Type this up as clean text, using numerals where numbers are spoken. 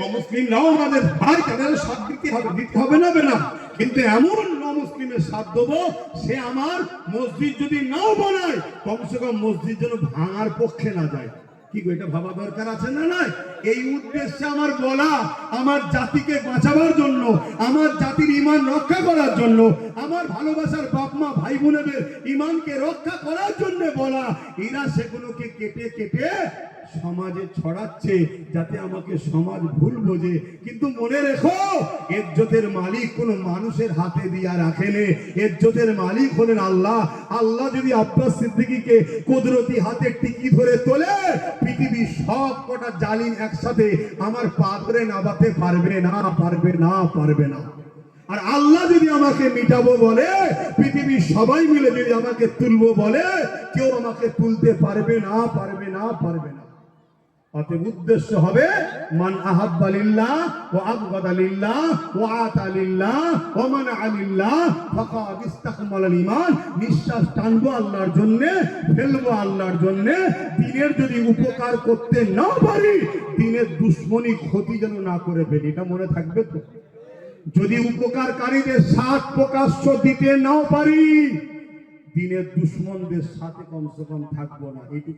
অমুসলিমরাও আমাদের ভাই, তাদের সাথ দিতে হবে না, কিন্তু এমন অমুসলিমের সাথ দেবো সে আমার মসজিদ যদি নাও বানায়, কমসে কম মসজিদ যেন ভাঙার পক্ষে না যায়। কি গো, এটা ভাবা দরকার আছে না? নাই এই উদ্দেশ্যে আমার বলা, আমার জাতিকে বাঁচাবার জন্য, আমার জাতির ঈমান রক্ষা করার জন্য, আমার ভালোবাসার বাপ মা ভাই বোনেদের ঈমানকে রক্ষা করার জন্য বলা। এরা সেগুলোকে কেটে কেটে সমাজে ছড়াচ্ছে যাতে আমাকে সমাজ ভুল বোঝে। কিন্তু মনে রেখো, ইজ্জতের মালিক কোনো মানুষের হাতে দিয়া রাখেনে, ইজ্জতের মালিক হলেন আল্লাহ। আল্লাহ যদি আব্বাস সিদ্দিকীকে কুদরতি হাতে টিকি ধরে তোলে, পৃথিবীর সব কটা জালিম একসাথে আমার পা ধরে নামাতে পারবে না। আর আল্লাহ যদি আমাকে মিটাবো বলে, পৃথিবীর সবাই মিলে যদি আমাকে তুলবো বলে, কেউ আমাকে তুলতে পারবে না। অতএব উদ্দেশ্য হবে মান আহাব্বা লিল্লাহ ওয়া আবগাদা লিল্লাহ ওয়া আতা লিল্লাহ ওয়া মানআ লিল্লাহ ফাকাদ ইসতাকমালাল ঈমান। নিঃশ্বাস টানবো আল্লাহর জন্য, ফেলবো আল্লাহর জন্য। দিনের যদি উপকার করতে না পারি, দিনের দুশ্মনী ক্ষতি যেন না করে ফেলি, এটা মনে থাকবে তো। যদি উপকারকারীদের সাথ প্রকাশ্য দিতে নাও পারি, দিনের দুশ্মনদের সাথে কমসে কম থাকবো না।